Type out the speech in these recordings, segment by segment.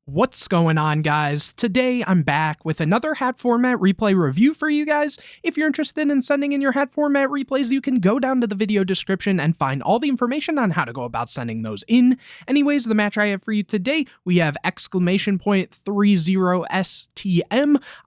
What's going on, guys? Today I'm back with another H.A.T format replay review for you guys. If you're interested in sending in your H.A.T format replays, you can go down to the video description and find all the information on how to go about sending those in. Anyways, the match I have for you today, we have !30STM.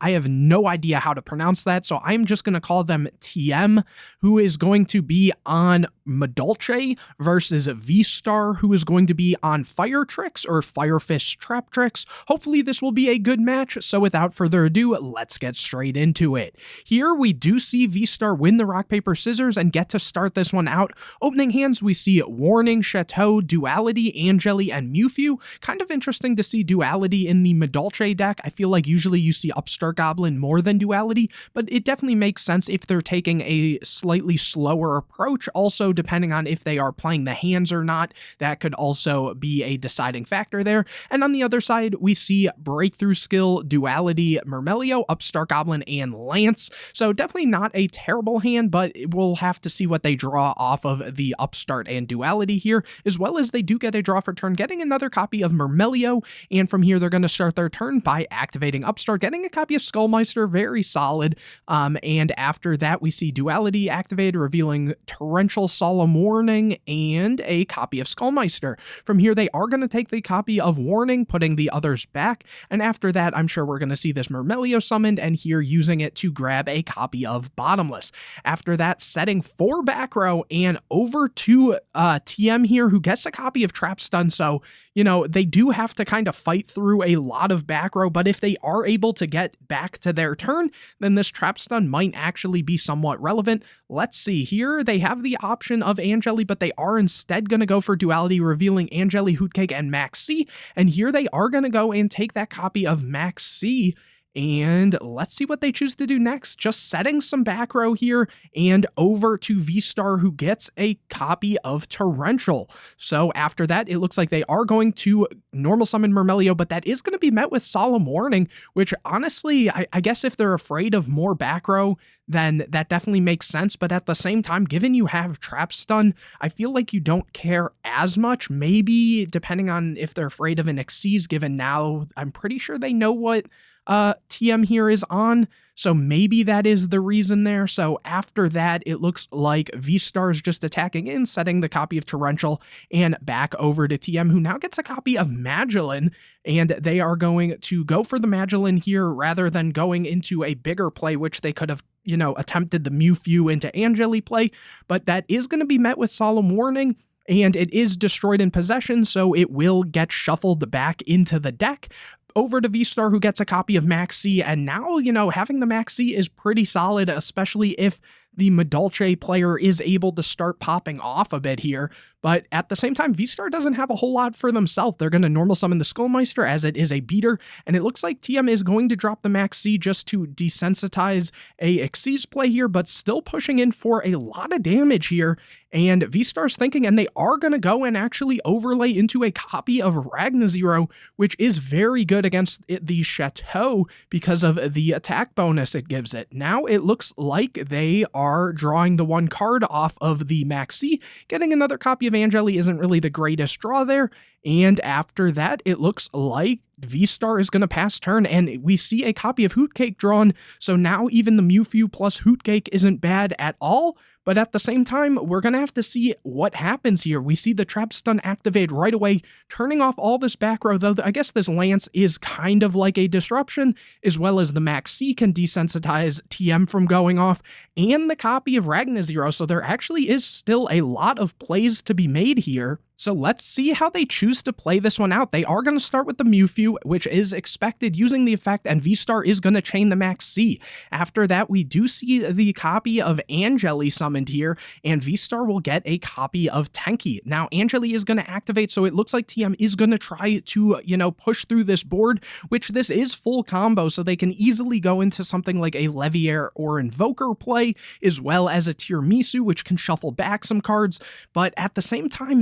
I have no idea how to pronounce that, so I'm just going to call them TM, who is going to be on Madolche versus V-Star, who is going to be on Firetrix or Firefish Traptrix. Hopefully this will be a good match, so without further ado, let's get straight into it. Here we do see V-Star win the rock, paper, scissors and get to start this one out. Opening hands, we see Warning, H.A.T, Duality, Angeli, and Mewfew. Kind of interesting to see Duality in the Madolche deck. I feel like usually you see Upstart Goblin more than Duality, but it definitely makes sense if they're taking a slightly slower approach. Also, depending on if they are playing the hands or not, that could also be a deciding factor there. And on the other side, we see Breakthrough Skill, Duality, Mermail, Upstart Goblin, and Lance. So definitely not a terrible hand, but we'll have to see what they draw off of the Upstart and Duality here, as well as they do get a draw for turn, getting another copy of Mermail, and from here they're going to start their turn by activating Upstart, getting a copy of Skullmeister, very solid, and after that we see Duality activated, revealing Torrential Solemn Warning and a copy of Skullmeister. From here they are going to take the copy of Warning, putting the others back, and after that I'm sure we're going to see this Mermail summoned and here using it to grab a copy of Bottomless. After that, setting for back row and over to TM here, who gets a copy of Trap Stun. So you know, they do have to kind of fight through a lot of back row, but if they are able to get back to their turn, then this Trap Stun might actually be somewhat relevant. Let's see here. They have the option of Angeli, but they are instead going to go for Duality, revealing Angeli, Hootcake, and Max C. And here they are going to go and take that copy of Max C. And let's see what they choose to do next. Just setting some back row here and over to V-Star, who gets a copy of Torrential. So after that, it looks like they are going to normal summon Mermail, but that is going to be met with Solemn Warning, which honestly, I guess if they're afraid of more back row, then that definitely makes sense. But at the same time, given you have Trap Stun, I feel like you don't care as much. Maybe depending on if they're afraid of an Xyz, given now I'm pretty sure they know what TM here is on, so maybe that is the reason there. So after that, it looks like V-Star is just attacking in, setting the copy of Torrential, and back over to TM, who now gets a copy of Magellan, and they are going to go for the Magellan here rather than going into a bigger play, which they could have, you know, attempted the Mewfew into Angeli play, but that is going to be met with Solemn Warning, and it is destroyed in possession, so it will get shuffled back into the deck. Over to V-Star, who gets a copy of Max C, and now, you know, having the Max C is pretty solid, especially if the Madolche player is able to start popping off a bit here. But at the same time, V-Star doesn't have a whole lot for themselves. They're going to normal summon the Skullmeister as it is a beater, and it looks like TM is going to drop the Max C just to desensitize a Xyz play here, but still pushing in for a lot of damage here. And V-Star's thinking, and they are going to go and actually overlay into a copy of Ragnazero, which is very good against the H.A.T because of the attack bonus it gives it. Now it looks like they are drawing the one card off of the Max C. Getting another copy of Angeli isn't really the greatest draw there. And after that, it looks like V-Star is going to pass turn, and we see a copy of Hootcake drawn. So now even the Mewfew plus Hootcake isn't bad at all. But at the same time, we're going to have to see what happens here. We see the Trap Stun activate right away, turning off all this back row, though I guess this Lance is kind of like a disruption, as well as the Max C can desensitize TM from going off, and the copy of Ragnazero. So there actually is still a lot of plays to be made here. So let's see how they choose to play this one out. They are going to start with the Mewfew, which is expected using the effect, and V-Star is going to chain the Max C. After that, we do see the copy of Angeli summoned here, and V-Star will get a copy of Tenki. Now, Angeli is going to activate, so it looks like TM is going to try to, you know, push through this board, which this is full combo, so they can easily go into something like a Leviair or Invoker play, as well as a Tiramisu, which can shuffle back some cards. But at the same time,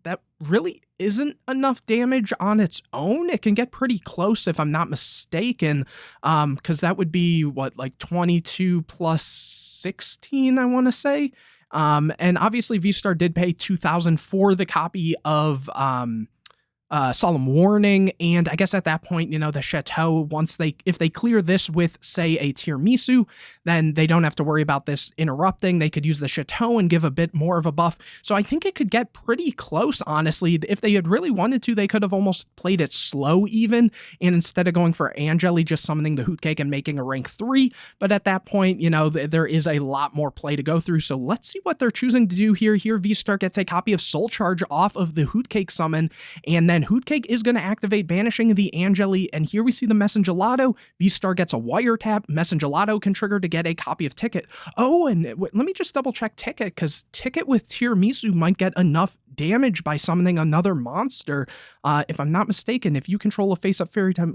that really isn't enough damage on its own. It can get pretty close if I'm not mistaken, because that would be, what, like 22 plus 16, I want to say. And obviously V-Star did pay 2,000 for the copy of Solemn Warning, and I guess at that point, you know, the Chateau, if they clear this with, say, a Tiramisu, then they don't have to worry about this interrupting. They could use the Chateau and give a bit more of a buff. So I think it could get pretty close, honestly. If they had really wanted to, they could have almost played it slow even, and instead of going for Angeli, just summoning the Hootcake and making a rank 3. But at that point, you know, there is a lot more play to go through. So let's see what they're choosing to do here. Here, V-Star gets a copy of Soul Charge off of the Hootcake summon, and then Hootcake is going to activate banishing the Angeli, and here we see the Messengelato. V-Star gets a wiretap. Messengelato can trigger to get a copy of Ticket. Oh, and let me just double check Ticket, because Ticket with Tiramisu might get enough damage by summoning another monster. If I'm not mistaken, if you control a face-up fairy type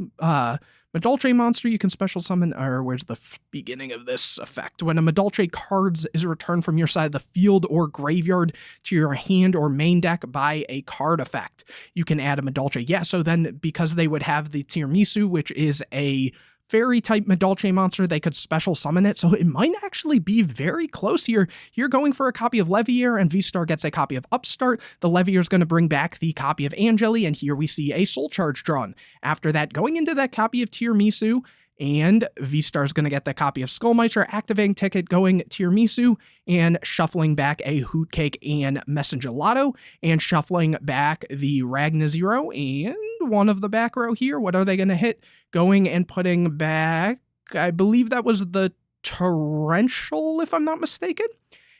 Madolche monster, you can special summon, or where's the beginning of this effect? When a Madolche card is returned from your side of the field or graveyard to your hand or main deck by a card effect, you can add a Madolche. Yeah, so then because they would have the Tiramisu, which is a fairy type Madolche monster, they could special summon it, so it might actually be very close here. You're going for a copy of Levier, and V-Star gets a copy of Upstart. The Levier is going to bring back the copy of Angeli, and here we see a Soul Charge drawn. After that, going into that copy of Tiramisu, and V-Star is going to get that copy of Skullmeister, activating Ticket, going Tiramisu, and shuffling back a Hootcake and Messengelato, and shuffling back the Ragna Zero, and one of the back row here. What are they going to hit? Going and putting back, I believe that was the Torrential, if I'm not mistaken.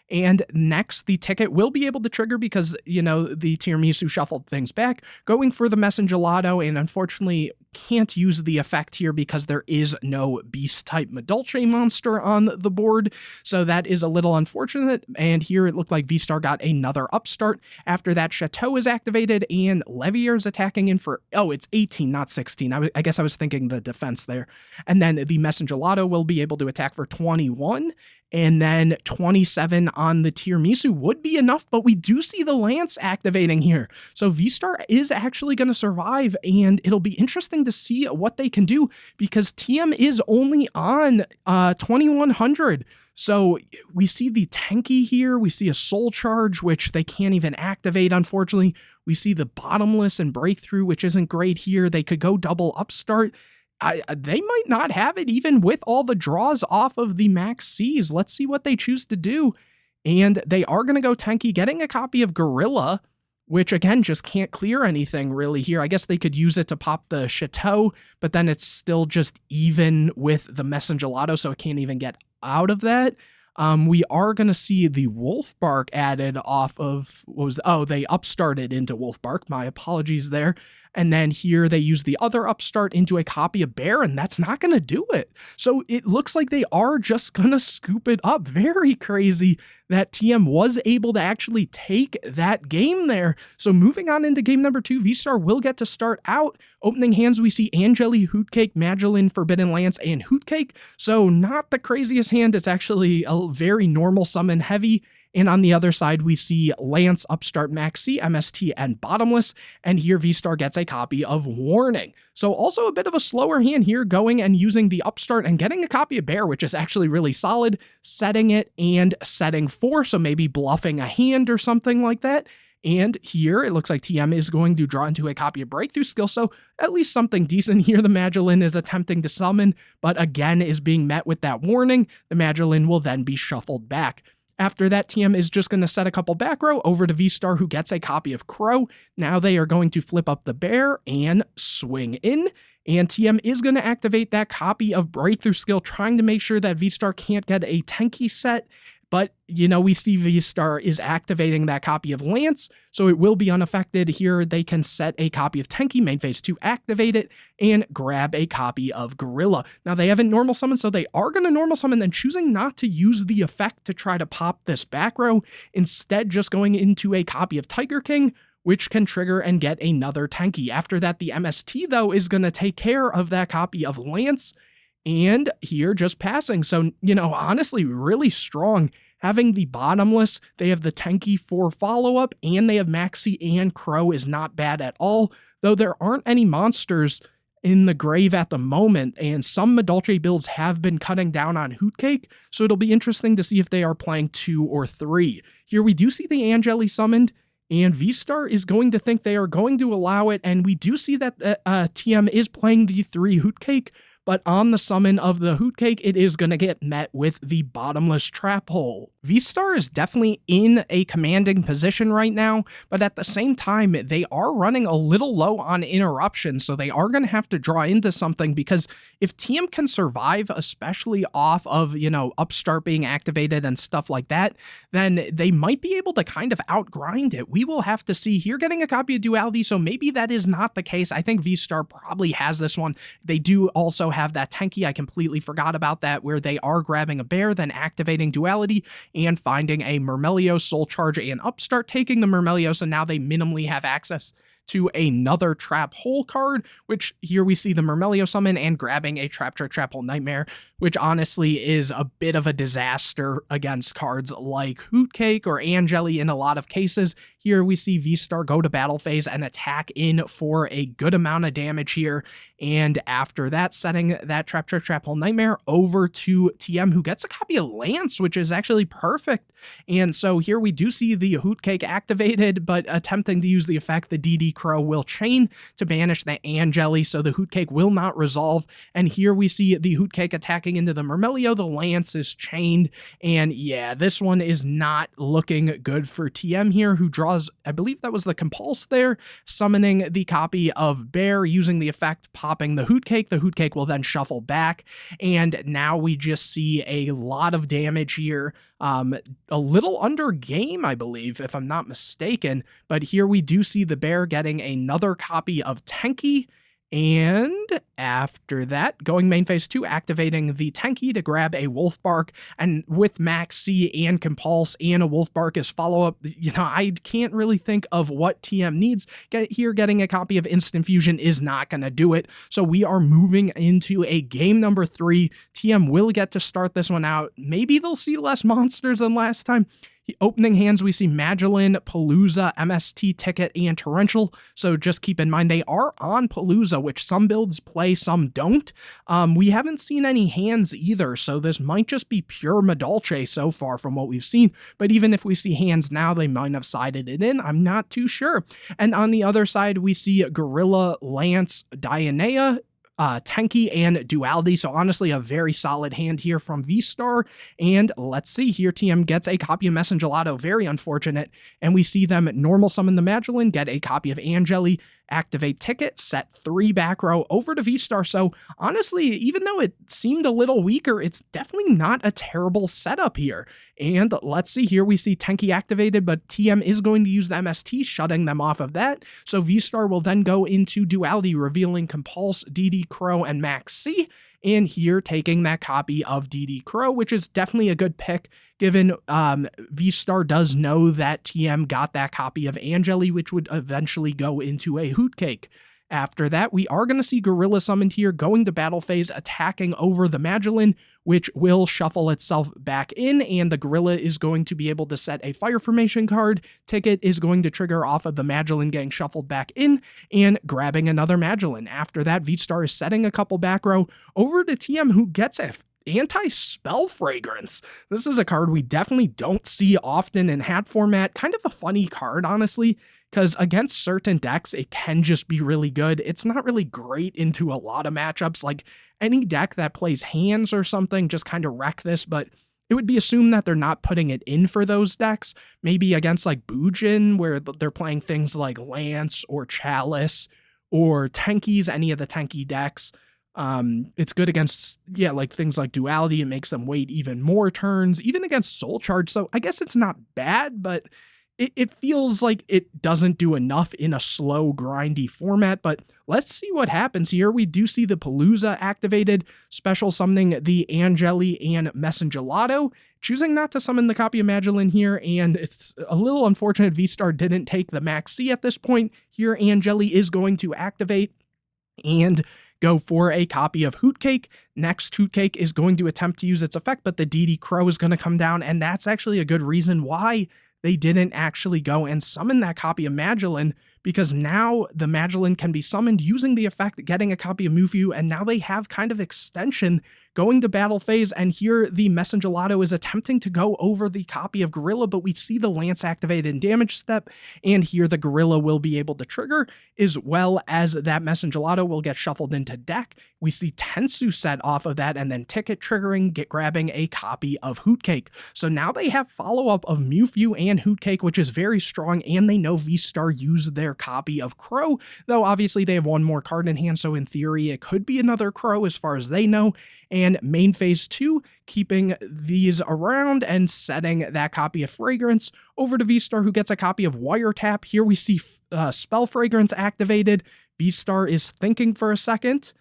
And next, the Ticket will be able to trigger because, you know, the Tiramisu shuffled things back, going for the Messengelato, and unfortunately can't use the effect here because there is no Beast-type Madolche monster on the board, so that is a little unfortunate, and here it looked like V-Star got another Upstart. After that, Chateau is activated, and Levier is attacking in for, oh, it's 18, not 16. I guess I was thinking the defense there. And then the Messengelato will be able to attack for 21, and then 27 on the Tiramisu would be enough, but we do see the Lance activating here. So V-Star is actually going to survive, and it'll be interesting to see what they can do because TM is only on 2100. So we see the Tenki here, we see a Soul Charge, which they can't even activate, unfortunately. We see the Bottomless and Breakthrough, which isn't great here. They could go double Upstart. They might not have it even with all the draws off of the Max Cs. Let's see what they choose to do. And they are going to go Tenki, getting a copy of Gorilla, which again just can't clear anything really here. I guess they could use it to pop the Chateau, but then it's still just even with the Messengelato, so it can't even get out of that. We are going to see the Wolf Bark added off of, they upstarted into Wolf Bark. My apologies there. And then here they use the other upstart into a copy of Bear, and that's not going to do it. So it looks like they are just going to scoop it up. Very crazy that TM was able to actually take that game there. So moving on into game number 2, V-Star will get to start out. Opening hands, we see Angeli, Hootcake, Magdalene, Forbidden Lance, and Hootcake. So not the craziest hand. It's actually a very normal summon heavy. And on the other side, we see Lance, Upstart, Maxi, MST, and Bottomless. And here V-Star gets a copy of Warning. So also a bit of a slower hand here, going and using the Upstart and getting a copy of Bear, which is actually really solid, setting it and setting 4, so maybe bluffing a hand or something like that. And here, it looks like TM is going to draw into a copy of Breakthrough Skill, so at least something decent here. The Magdalene is attempting to summon, but again is being met with that warning. The Magdalene will then be shuffled back. After that, TM is just going to set a couple back row over to V-Star, who gets a copy of Crow. Now they are going to flip up the Bear and swing in. And TM is going to activate that copy of Breakthrough Skill, trying to make sure that V-Star can't get a Tenki set. But, you know, we see V-Star is activating that copy of Lance, so it will be unaffected. Here, they can set a copy of Tenki, main phase 2, activate it, and grab a copy of Gorilla. Now, they haven't normal summoned, so they are going to normal summon, then choosing not to use the effect to try to pop this back row, instead just going into a copy of Tiger King, which can trigger and get another Tenki. After that, the MST, though, is going to take care of that copy of Lance, and here just passing. So, you know, honestly, really strong. Having the Bottomless, they have the Tenki for follow-up, and they have Maxi and Crow is not bad at all, though there aren't any monsters in the grave at the moment, and some Madolche builds have been cutting down on Hootcake, so it'll be interesting to see if they are playing 2 or 3. Here we do see the Angeli summoned, and V-Star is going to think they are going to allow it, and we do see that TM is playing the 3 Hootcake, but on the summon of the Hootcake, it is going to get met with the Bottomless Trap Hole. V-Star is definitely in a commanding position right now, but at the same time, they are running a little low on interruption, so they are going to have to draw into something, because if TM can survive, especially off of, Upstart being activated and stuff like that, then they might be able to kind of outgrind it. We will have to see. Here, getting a copy of Duality, so maybe that is not the case. I think V-Star probably has this one. They do also have that Tenki. I completely forgot about that, where they are grabbing a bear, then activating Duality and finding a Mermail, Soul Charge, and Upstart, taking the Mermail, so now they minimally have access to another Trap Hole card, which here we see the Mermail summon and grabbing a Traptrix Trap Hole Nightmare, which honestly is a bit of a disaster against cards like Hootcake or Angeli in a lot of cases. Here we see V-Star go to battle phase and attack in for a good amount of damage here, and after that, setting that Traptrix Trap Hole Nightmare over to TM, who gets a copy of Lance, which is actually perfect. And so here we do see the Hootcake activated, but attempting to use the effect, the DD Crow will chain to banish the Angeli, so the Hootcake will not resolve. And here we see the Hootcake attacking into the Mermail, the Lance is chained, and yeah, this one is not looking good for TM here, who draws, I believe that was the Compulse there, summoning the copy of Bear, using the effect, popping the Hootcake will then shuffle back, and now we just see a lot of damage here. A little under game, I believe, if I'm not mistaken, but here we do see the Bear getting another copy of Tenki, and after that, going main phase 2, activating the Tenki to grab a Wolfbark, and with Max C and Compulse and a Wolfbark as follow-up, I can't really think of what TM needs. Getting a copy of Instant Fusion is not going to do it, so we are moving into a game number 3. TM will get to start this one out. Maybe they'll see less monsters than last time. Opening hands, we see Magdalene, Palooza, MST, Ticket, and Torrential, so just keep in mind they are on Palooza, which some builds play, some don't. We haven't seen any hands either, so this might just be pure Madolche so far from what we've seen, but even if we see hands now, they might have sided it in, I'm not too sure. And on the other side, we see Gorilla, Lance, Dionea, Tenki, and Duality, so honestly a very solid hand here from V-Star. And let's see here, TM gets a copy of Messengelato, very unfortunate, and we see them normal summon the Magdalene, get a copy of Angeli, activate Ticket, set 3 back row over to V-Star. So honestly, even though it seemed a little weaker, it's definitely not a terrible setup here. And let's see here, we see Tenki activated, but TM is going to use the MST, shutting them off of that. So V-Star will then go into Duality, revealing Compulse, DD Crow, and Max C. And here taking that copy of DD Crow, which is definitely a good pick, given V-Star does know that TM got that copy of Angeli, which would eventually go into a Hootcake. After that, we are going to see Gorilla summoned here, going to battle phase, attacking over the Magdalene, which will shuffle itself back in, and the Gorilla is going to be able to set a Fire Formation card. Ticket is going to trigger off of the Magdalene getting shuffled back in, and grabbing another Magdalene. After that, V-Star is setting a couple back row over to TM, who gets a Anti-Spell Fragrance. This is a card we definitely don't see often in H.A.T format. Kind of a funny card, honestly, because against certain decks, it can just be really good. It's not really great into a lot of matchups. Like, any deck that plays hands or something just kind of wreck this, but it would be assumed that they're not putting it in for those decks. Maybe against like Bujin, where they're playing things like Lance or Chalice or Tenkis, any of the Tenki decks. It's good against, like things like Duality. It makes them wait even more turns, even against Soul Charge. So I guess it's not bad, but it feels like it doesn't do enough in a slow, grindy format. But let's see what happens here. We do see the Palooza activated, special summoning the Angeli and Messengelato, choosing not to summon the copy of Magdalene here, and it's a little unfortunate V-Star didn't take the Max C at this point. Here, Angeli is going to activate and go for a copy of Hootcake. Next, Hootcake is going to attempt to use its effect, but the DD Crow is going to come down, and that's actually a good reason why they didn't actually go and summon that copy of Magdalene, because now the Madolche can be summoned using the effect, getting a copy of Mewtwo, and now they have kind of extension going to battle phase, and here the Messengelato is attempting to go over the copy of Gorilla, but we see the Lance activated in damage step, and here the Gorilla will be able to trigger, as well as that Messengelato will get shuffled into deck. We see Tensu set off of that, and then Ticket triggering, grabbing a copy of Hootcake. So now they have follow-up of Mewtwo and Hootcake, which is very strong, and they know V-Star used their copy of Crow, though obviously they have one more card in hand, so in theory it could be another Crow as far as they know. And main phase 2, keeping these around and setting that copy of Fragrance over to V-Star, who gets a copy of Wiretap. Here we see Spell Fragrance activated. V-Star is thinking for a second,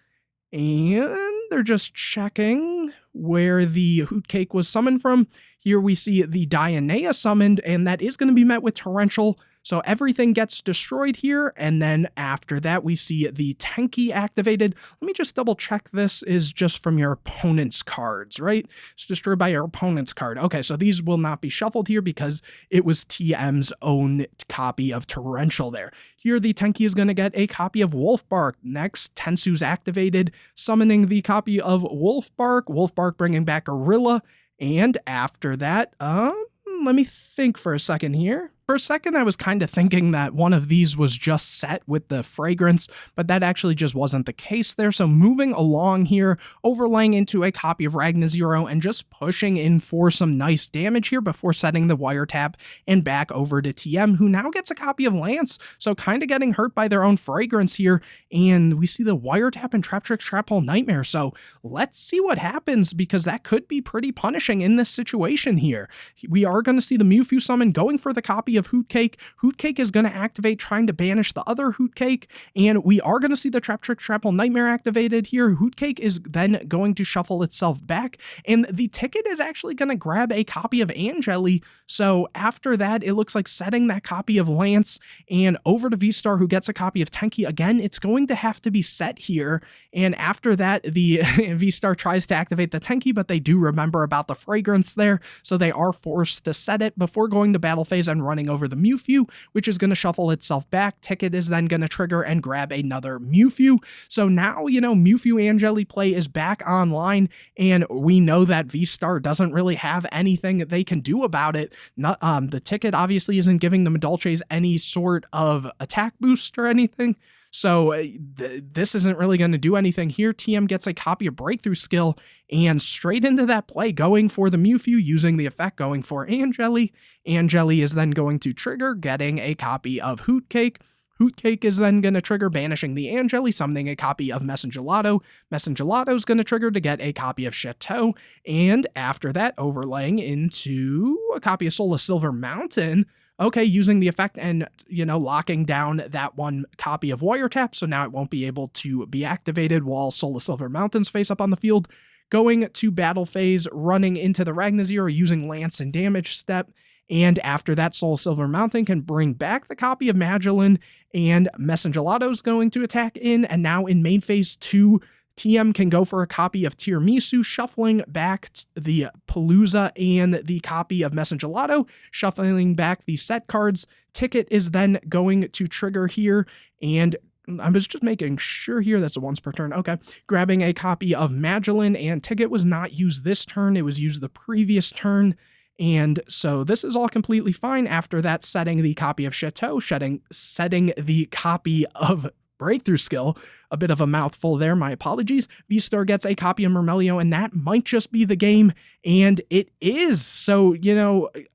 and they're just checking where the Hootcake was summoned from. Here we see the Dianea summoned, and that is going to be met with Torrential. So everything gets destroyed here, and then after that we see the Tenki activated. Let me just double check this is just from your opponent's cards, right? It's destroyed by your opponent's card. Okay, so these will not be shuffled here because it was TM's own copy of Torrential there. Here the Tenki is going to get a copy of Wolfbark. Next, Tensu's activated, summoning the copy of Wolfbark. Wolfbark bringing back Gorilla, and after that, let me think for a second here. For a second, I was kind of thinking that one of these was just set with the Fragrance, but that actually just wasn't the case there. So moving along here, overlaying into a copy of Ragnazero and just pushing in for some nice damage here before setting the Wiretap and back over to TM, who now gets a copy of Lance. So kind of getting hurt by their own Fragrance here. And we see the Wiretap and Traptrix Trap Hole Nightmare. So let's see what happens, because that could be pretty punishing in this situation here. We are going to see the Mewtwo summon going for the copy of Hootcake. Hootcake is going to activate, trying to banish the other Hootcake, and we are going to see the Traptrix Trap Hole Nightmare activated here. Hootcake is then going to shuffle itself back, and the Ticket is actually going to grab a copy of Angeli. So after that, it looks like setting that copy of Lance and over to V-Star, who gets a copy of Tenki. Again, it's going to have to be set here, and after that, the V-Star tries to activate the Tenki, but they do remember about the Fragrance there, so they are forced to set it before going to battle phase and running over the Mewtwo, which is going to shuffle itself back. Ticket is then going to trigger and grab another Mewtwo. So now, Mewtwo Angeli play is back online, and we know that V-Star doesn't really have anything that they can do about it. The Ticket obviously isn't giving the Madolches any sort of attack boost or anything. So this isn't really going to do anything here. TM gets a copy of Breakthrough Skill and straight into that play, going for the Mewtwo, using the effect, going for Angeli. Angeli is then going to trigger, getting a copy of Hootcake. Hootcake is then going to trigger, banishing the Angeli, summoning a copy of Messengelato. Messengelato is going to trigger to get a copy of H.A.T, and after that, overlaying into a copy of Soul of Silver Mountain. Okay, using the effect and, locking down that one copy of Wiretap, so now it won't be able to be activated while Soul of Silver Mountain's face up on the field. Going to battle phase, running into the Ragnazero, using Lance and damage step, and after that, Soul of Silver Mountain can bring back the copy of Magellin, and Messengelato's going to attack in, and now in main phase 2, TM can go for a copy of Tiramisu, shuffling back the Palooza and the copy of Messengelato, shuffling back the set cards. Ticket is then going to trigger here, and I was just making sure here that's a once per turn. Okay, grabbing a copy of Magellin, and Ticket was not used this turn. It was used the previous turn. And so this is all completely fine. After that, setting the copy of H.A.T, setting the copy of Breakthrough Skill. A bit of a mouthful there, my apologies. V-Star gets a copy of Mermail, and that might just be the game, and it is. So,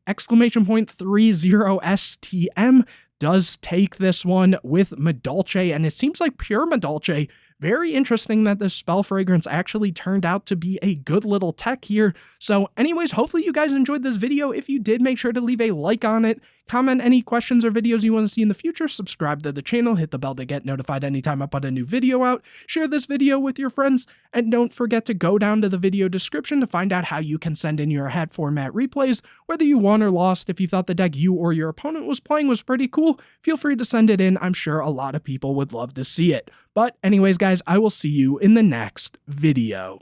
exclamation point 30 STM does take this one with Madolche, and it seems like pure Madolche. Very interesting that this Spell Fragrance actually turned out to be a good little tech here. So anyways, hopefully you guys enjoyed this video. If you did, make sure to leave a like on it, comment any questions or videos you want to see in the future, subscribe to the channel, hit the bell to get notified anytime I put a new video out, share this video with your friends, and don't forget to go down to the video description to find out how you can send in your H.A.T format replays. Whether you won or lost, if you thought the deck you or your opponent was playing was pretty cool, feel free to send it in. I'm sure a lot of people would love to see it. But anyways, guys, I will see you in the next video.